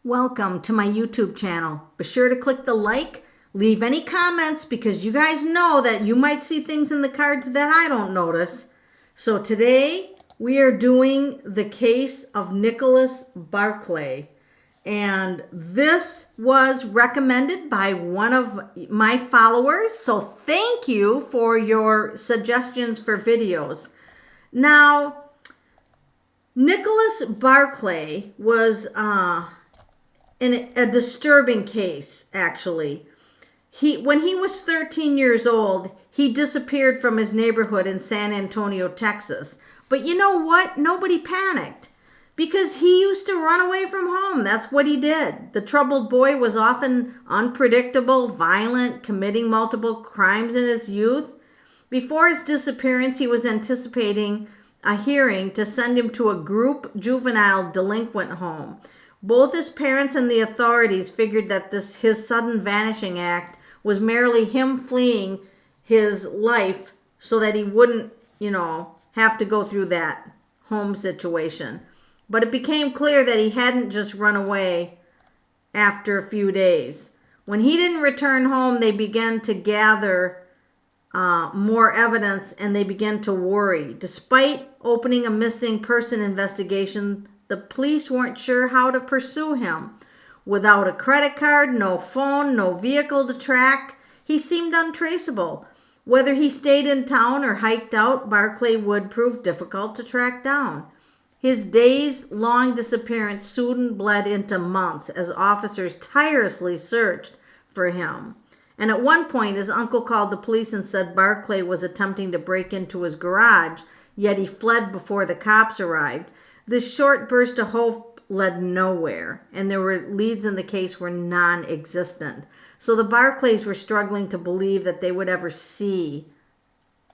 Welcome to my YouTube channel. Be sure to click the like, leave any comments because you guys know that you might see things in the cards that I don't notice. So today we are doing the case of Nicholas Barclay. And this was recommended by one of my followers. So thank you for your suggestions for videos. Now, Nicholas Barclay was in a disturbing case, actually. When he was 13 years old, he disappeared from his neighborhood in San Antonio, Texas. But you know what? Nobody panicked because he used to run away from home. That's what he did. The troubled boy was often unpredictable, violent, committing multiple crimes in his youth. Before his disappearance, he was anticipating a hearing to send him to a group juvenile delinquent home. Both his parents and the authorities figured that his sudden vanishing act was merely him fleeing his life so that he wouldn't, have to go through that home situation. But it became clear that he hadn't just run away after a few days. When he didn't return home, they began to gather more evidence and they began to worry. Despite opening a missing person investigation, the police weren't sure how to pursue him. Without a credit card, no phone, no vehicle to track, he seemed untraceable. Whether he stayed in town or hiked out, Barclay would prove difficult to track down. His days-long disappearance soon bled into months as officers tirelessly searched for him. And at one point, his uncle called the police and said Barclay was attempting to break into his garage, yet he fled before the cops arrived. This short burst of hope led nowhere, and there were leads in the case were non-existent. So the Barclays were struggling to believe that they would ever see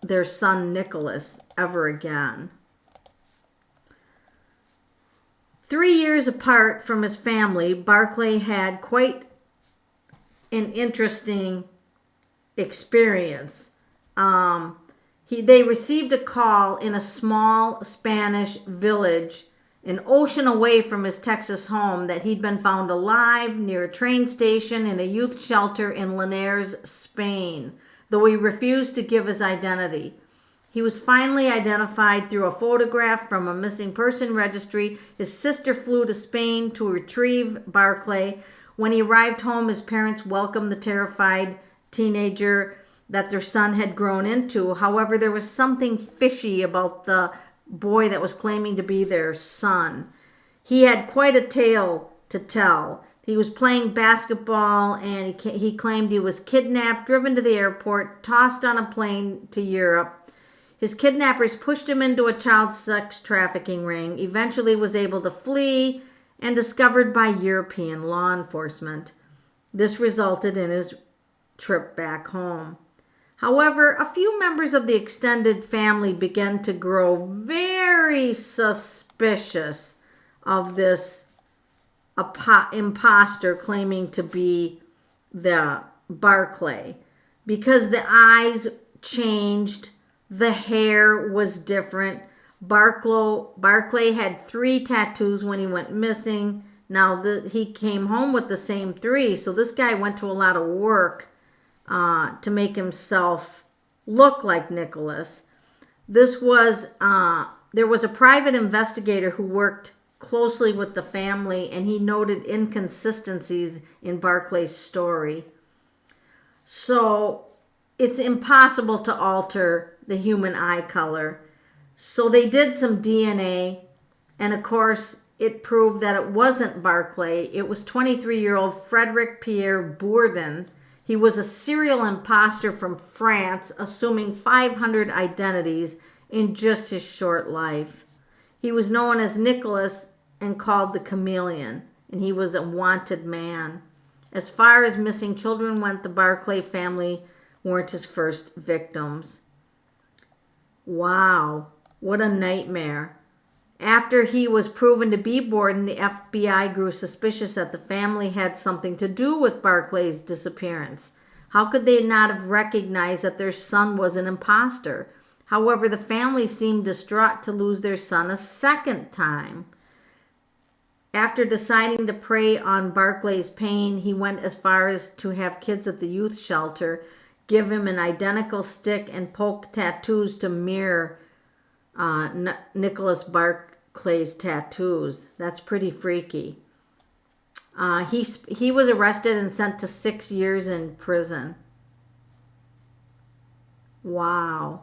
their son Nicholas ever again. 3 years apart from his family, Barclay had quite an interesting experience. They received a call in a small Spanish village, an ocean away from his Texas home, that he'd been found alive near a train station in a youth shelter in Linares, Spain, though he refused to give his identity. He was finally identified through a photograph from a missing person registry. His sister flew to Spain to retrieve Barclay. When he arrived home, his parents welcomed the terrified teenager that their son had grown into. However, there was something fishy about the boy that was claiming to be their son. He had quite a tale to tell. He was playing basketball and he claimed he was kidnapped, driven to the airport, tossed on a plane to Europe. His kidnappers pushed him into a child sex trafficking ring, eventually was able to flee and discovered by European law enforcement. This resulted in his trip back home. However, a few members of the extended family began to grow very suspicious of this imposter claiming to be the Barclay, because the eyes changed, the hair was different. Barclay had 3 tattoos when he went missing. Now he came home with the same 3, so this guy went to a lot of work to make himself look like Nicholas. There was a private investigator who worked closely with the family, and he noted inconsistencies in Barclay's story. So it's impossible to alter the human eye color. So they did some DNA, and of course it proved that it wasn't Barclay. It was 23-year-old Frederick Pierre Bourdon. He was a serial imposter from France, assuming 500 identities in just his short life. He was known as Nicholas and called the Chameleon, and he was a wanted man. As far as missing children went, the Barclay family weren't his first victims. Wow, what a nightmare. After he was proven to be Bourdon, the FBI grew suspicious that the family had something to do with Barclay's disappearance. How could they not have recognized that their son was an imposter? However, the family seemed distraught to lose their son a second time. After deciding to prey on Barclay's pain, he went as far as to have kids at the youth shelter give him an identical stick and poke tattoos to mirror Nicholas Barclay's tattoos. That's pretty freaky. He was arrested and sent to 6 years in prison. Wow.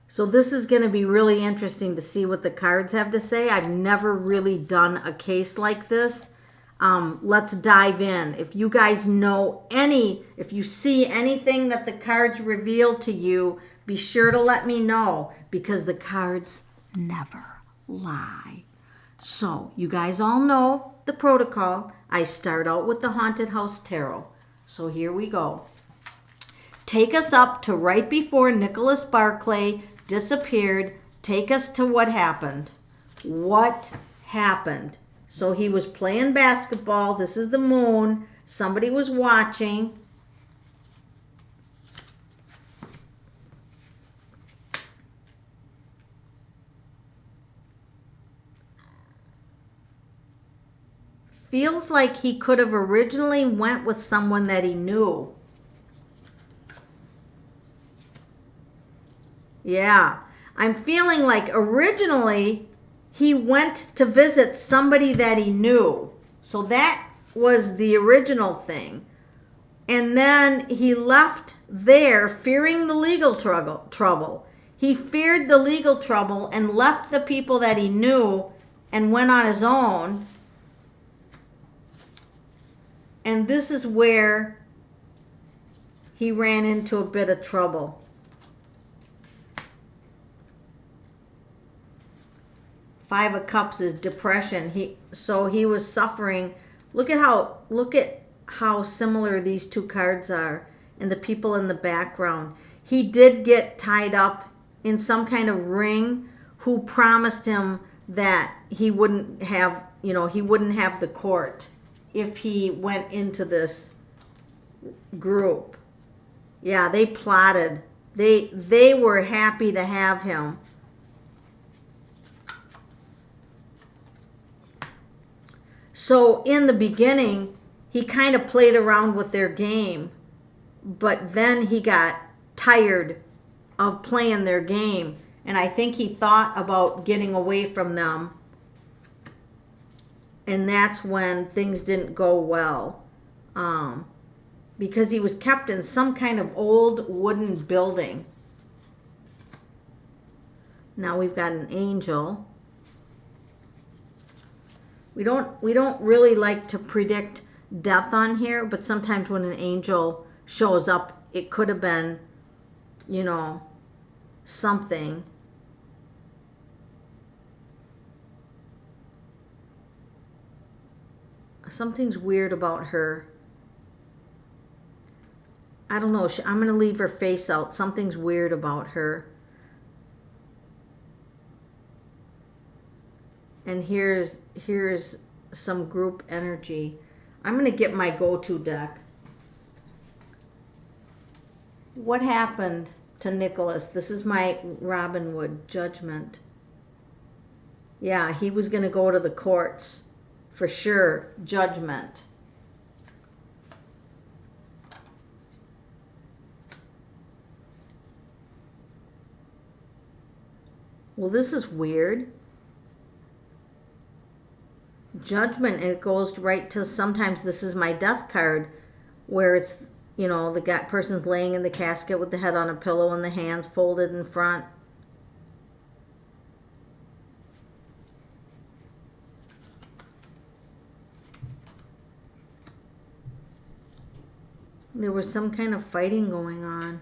So this is going to be really interesting to see what the cards have to say. I've never really done a case like this. Let's dive in. If you guys know if you see anything that the cards reveal to you, be sure to let me know, because the cards never lie. So you guys all know the protocol. I start out with the Haunted House Tarot. So here we go. Take us up to right before Nicholas Barclay disappeared. Take us to what happened. What happened? So he was playing basketball. This is the moon. Somebody was watching. Feels like he could have originally went with someone that he knew. Yeah, I'm feeling like originally he went to visit somebody that he knew. So that was the original thing. And then he left there fearing the legal trouble. He feared the legal trouble and left the people that he knew and went on his own. And this is where he ran into a bit of trouble. Five of Cups is depression. So he was suffering. Look at how similar these two cards are, and the people in the background. He did get tied up in some kind of ring who promised him that he wouldn't have the court if he went into this group. Yeah, they plotted. They were happy to have him. So in the beginning, he kind of played around with their game, but then he got tired of playing their game, and I think he thought about getting away from them. And that's when things didn't go well, because he was kept in some kind of old wooden building. Now we've got an angel. We don't really like to predict death on here, but sometimes when an angel shows up, it could have been, something. Something's weird about her. I don't know. I'm going to leave her face out. Something's weird about her. And here's some group energy. I'm going to get my go-to deck. What happened to Nicholas? This is my Robin Wood Judgment. Yeah, he was going to go to the courts. For sure, Judgment. Well, this is weird. Judgment, and it goes right to, sometimes this is my death card, where it's, the person's laying in the casket with the head on a pillow and the hands folded in front. There was some kind of fighting going on.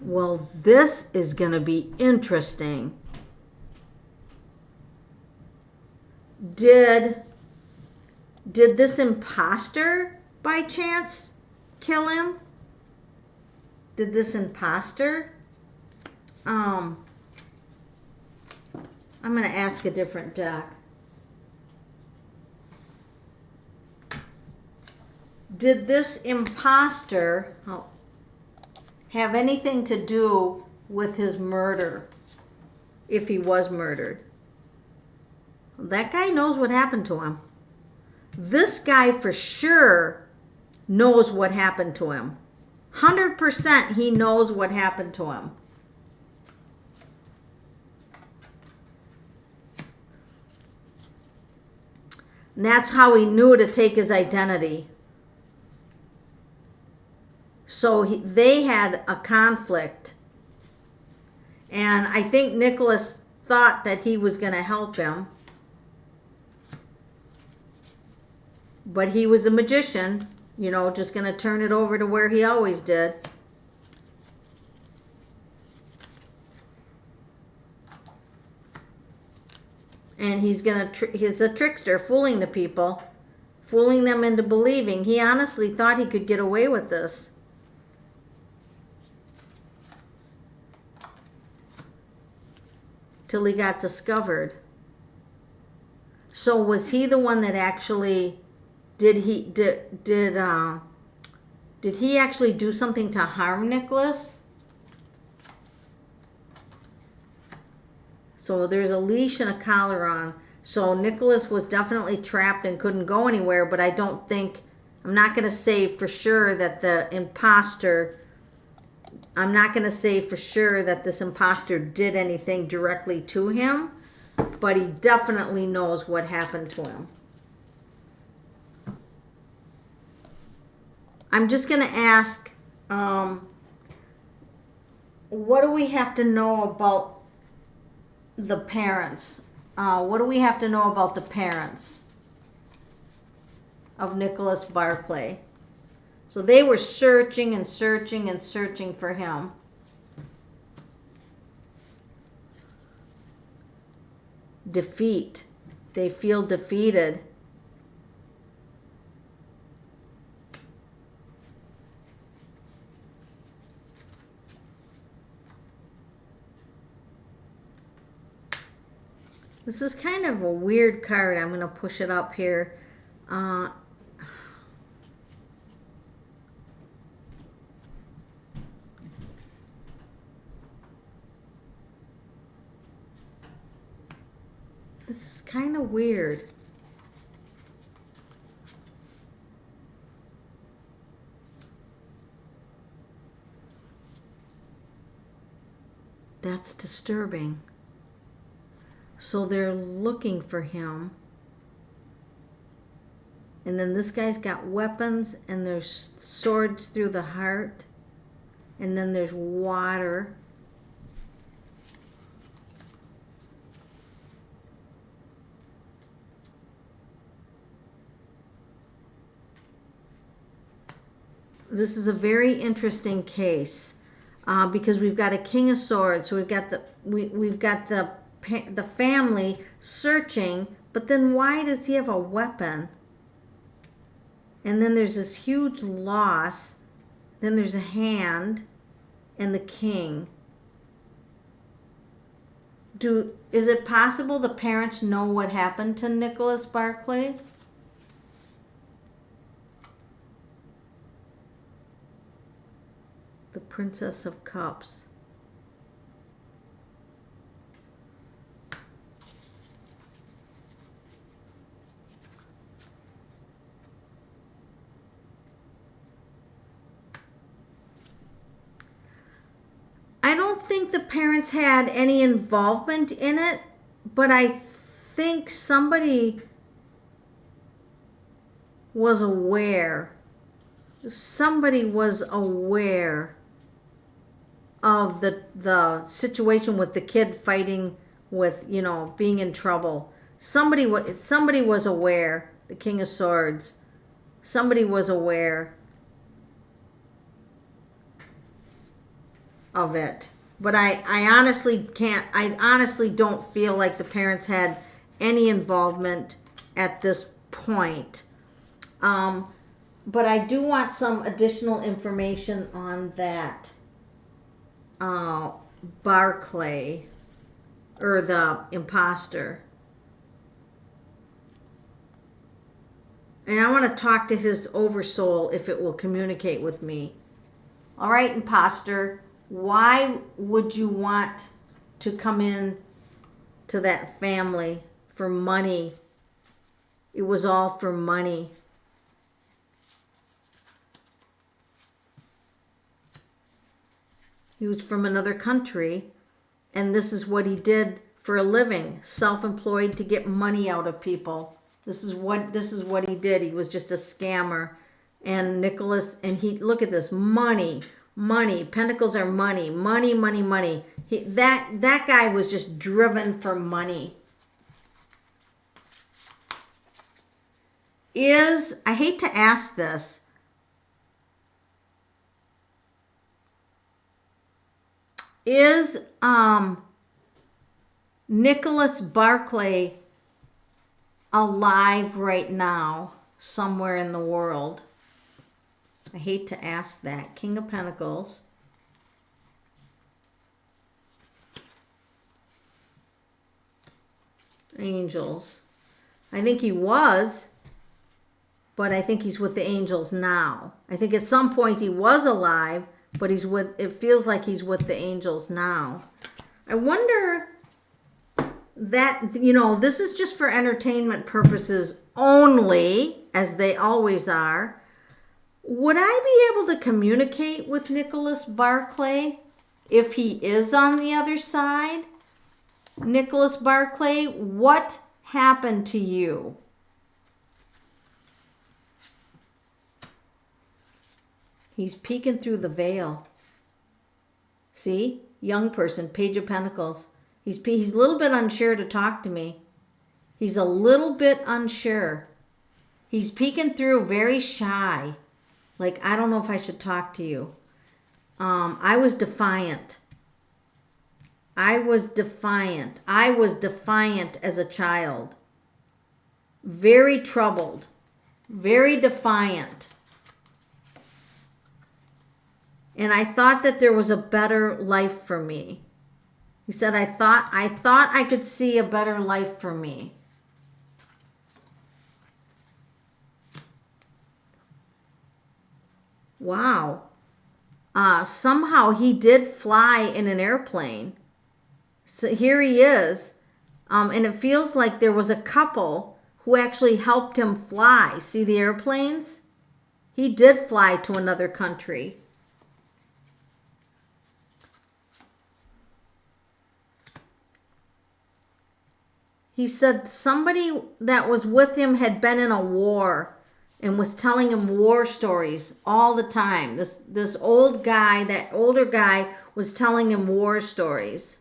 Well, this is going to be interesting. Did this imposter by chance kill him? Did this imposter? I'm going to ask a different deck. Did this imposter have anything to do with his murder, if he was murdered? That guy knows what happened to him. This guy for sure knows what happened to him. 100% he knows what happened to him. And that's how he knew to take his identity. So they had a conflict. And I think Nicholas thought that he was going to help him. But he was a magician, you know, just going to turn it over to where he always did. And he's a trickster, fooling the people, fooling them into believing. He honestly thought he could get away with this. Till he got discovered. So was he the one that actually did he actually do something to harm Nicholas? So there's a leash and a collar on. So Nicholas was definitely trapped and couldn't go anywhere, but I'm not going to say for sure that the imposter, I'm not going to say for sure that this imposter did anything directly to him, but he definitely knows what happened to him. I'm just going to ask, what do we have to know about the parents? What do we have to know about the parents of Nicholas Barclay? So they were searching and searching and searching for him. Defeat. They feel defeated. This is kind of a weird card. I'm going to push it up here. This is kind of weird. That's disturbing. So they're looking for him. And then this guy's got weapons, and there's swords through the heart. And then there's water. This is a very interesting case because we've got a King of Swords. So we've got the family searching, but then why does he have a weapon? And then there's this huge loss. Then there's a hand and the king. Is it possible the parents know what happened to Nicholas Barclay? The Princess of Cups. I don't think the parents had any involvement in it, but I think somebody was aware. Somebody was aware of the situation with the kid fighting with, you know, being in trouble. Somebody was aware. The King of Swords. Somebody was aware of it. But I honestly don't feel like the parents had any involvement at this point. But I do want some additional information on that Barclay, or the imposter. And I want to talk to his oversoul if it will communicate with me. All right, imposter, why would you want to come in to that family for money. It was all for money. He was from another country, and this is what he did for a living, self-employed to get money out of people. This is what he did. He was just a scammer. And Nicholas, and he, look at this, money. Pentacles are money. That guy was just driven for money. I hate to ask this, is Nicholas Barclay alive right now somewhere in the world? I hate to ask that. King of Pentacles. Angels. I think he was, but I think he's with the angels now. I think at some point he was alive, but it feels like he's with the angels now. I wonder that, this is just for entertainment purposes only, as they always are. Would I be able to communicate with Nicholas Barclay if he is on the other side? Nicholas Barclay, what happened to you? He's peeking through the veil. See? Young person, Page of Pentacles. He's a little bit unsure to talk to me. He's a little bit unsure. He's peeking through, very shy. Like, I don't know if I should talk to you. I was defiant. I was defiant as a child. Very troubled. Very defiant. And I thought that there was a better life for me. He said, I thought I could see a better life for me. Wow. Somehow he did fly in an airplane. So here he is. And it feels like there was a couple who actually helped him fly. See the airplanes? He did fly to another country. He said somebody that was with him had been in a war and was telling him war stories all the time. This older guy was telling him war stories.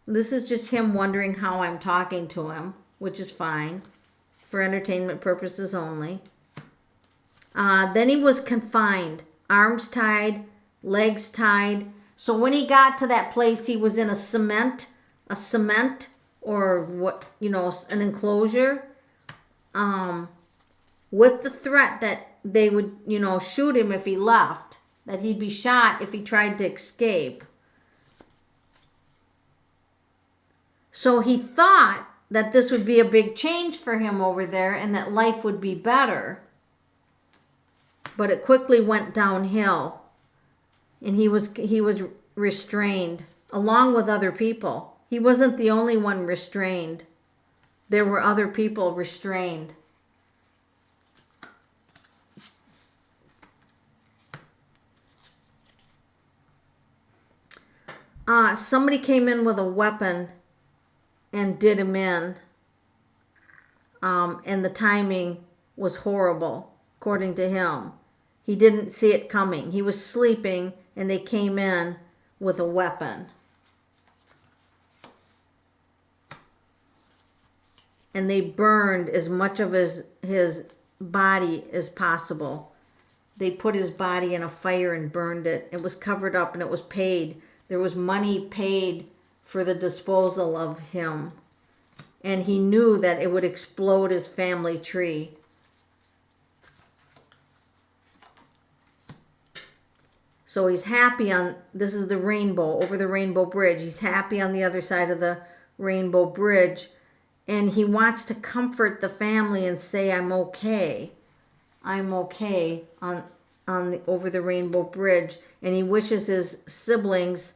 This is just him wondering how I'm talking to him, which is fine, for entertainment purposes only. Then he was confined, arms tied, legs tied. So when he got to that place, he was in a cement or what, an enclosure, with the threat that they would, shoot him if he left, that he'd be shot if he tried to escape. So he thought that this would be a big change for him over there and that life would be better. But it quickly went downhill. And he was restrained along with other people. He wasn't the only one restrained. There were other people restrained. Somebody came in with a weapon and did him in. And the timing was horrible, according to him. He didn't see it coming. He was sleeping and they came in with a weapon. And they burned as much of his body as possible. They put his body in a fire and burned it. It was covered up and it was paid. There was money paid for the disposal of him. And he knew that it would explode his family tree. So he's happy this is the rainbow, over the rainbow bridge. He's happy on the other side of the rainbow bridge. And he wants to comfort the family and say, I'm okay. I'm okay over the rainbow bridge. And he wishes his siblings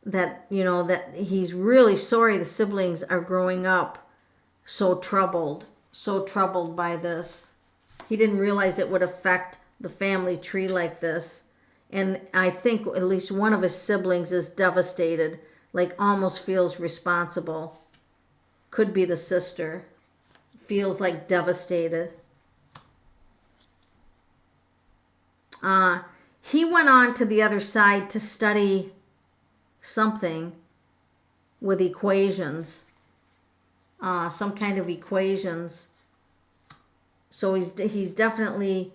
that, that he's really sorry the siblings are growing up so troubled by this. He didn't realize it would affect the family tree like this. And I think at least one of his siblings is devastated, like almost feels responsible. Could be the sister. Feels like devastated. He went on to the other side to study something with equations. Some kind of equations. So he's definitely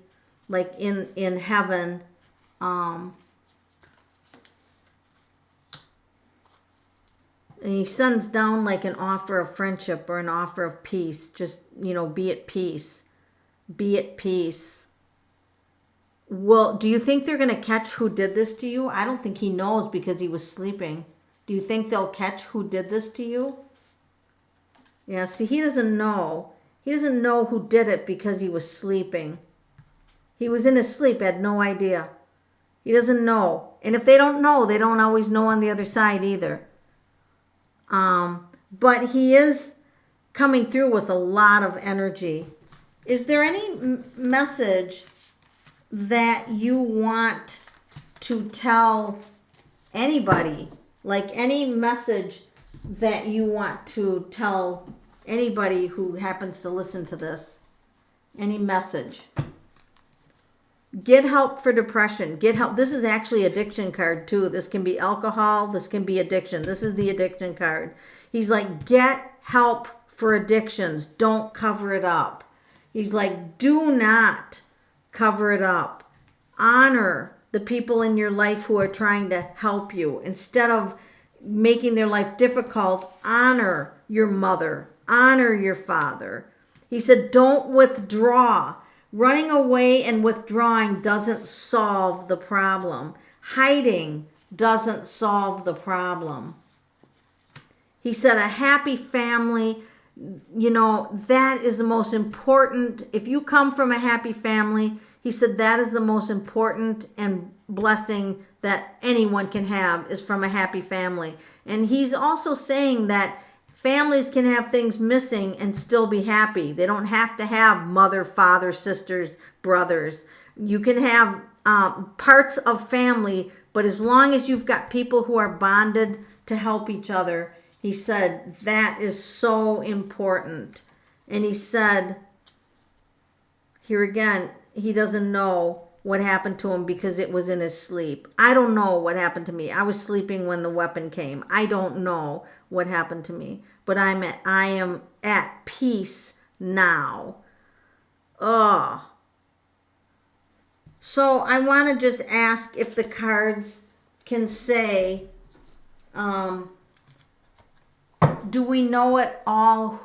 like in heaven. And he sends down like an offer of friendship or an offer of peace. Just, be at peace. Be at peace. Well, do you think they're going to catch who did this to you? I don't think he knows because he was sleeping. Do you think they'll catch who did this to you? Yeah, see, he doesn't know. He doesn't know who did it because he was sleeping. He was in his sleep, had no idea. He doesn't know. And if they don't know, they don't always know on the other side either. But he is coming through with a lot of energy. Is there any message that you want to tell anybody? Like any message that you want to tell anybody who happens to listen to this? Any message? Get help for depression. Get help. This is actually addiction card too. This can be alcohol. This can be addiction. This is the addiction card. He's like, get help for addictions. Don't cover it up. He's like, do not cover it up. Honor the people in your life who are trying to help you. Instead of making their life difficult, honor your mother. Honor your father. He said, don't withdraw. Running away and withdrawing doesn't solve the problem. Hiding doesn't solve the problem. He said a happy family, that is the most important. If you come from a happy family, he said that is the most important and blessing that anyone can have is from a happy family. And he's also saying that families can have things missing and still be happy. They don't have to have mother, father, sisters, brothers. You can have parts of family, but as long as you've got people who are bonded to help each other, he said that is so important. And he said, here again, he doesn't know what happened to him because it was in his sleep. I don't know what happened to me. I was sleeping when the weapon came. I don't know what happened to me. But I am at peace now. So I want to just ask if the cards can say, do we know at all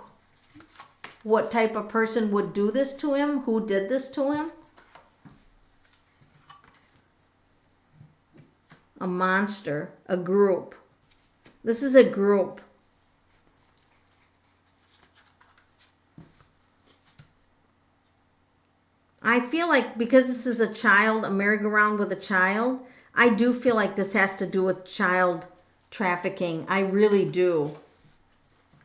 what type of person would do this to him? Who did this to him? A monster, a group. This is a group. I feel like because this is a child, a merry-go-round with a child, I do feel like this has to do with child trafficking. I really do.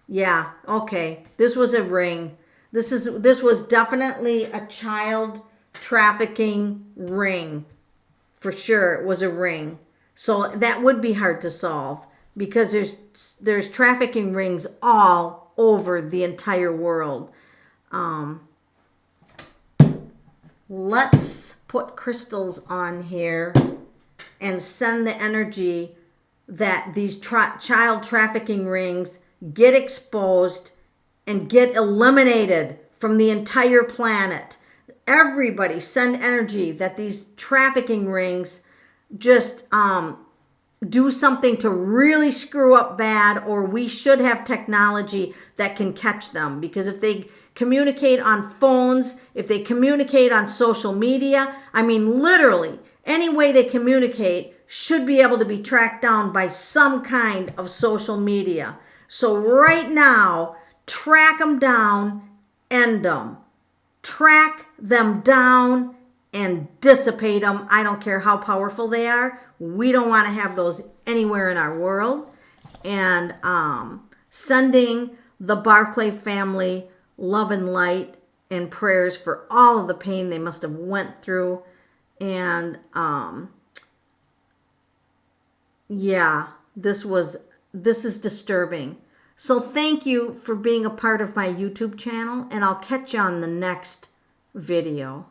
Yeah, okay. This was a ring. This was definitely a child trafficking ring. For sure, it was a ring. So that would be hard to solve because there's trafficking rings all over the entire world. Let's put crystals on here and send the energy that these child trafficking rings get exposed and get eliminated from the entire planet. Everybody send energy that these trafficking rings just do something to really screw up bad, or we should have technology that can catch them. Because if they communicate on phones, if they communicate on social media, I mean, literally, any way they communicate should be able to be tracked down by some kind of social media. So right now, track them down, end them. Track them down and dissipate them. I don't care how powerful they are. We don't want to have those anywhere in our world. And sending the Barclay family love and light and prayers for all of the pain they must have went through. And yeah, this is disturbing. So thank you for being a part of my YouTube channel, and I'll catch you on the next video.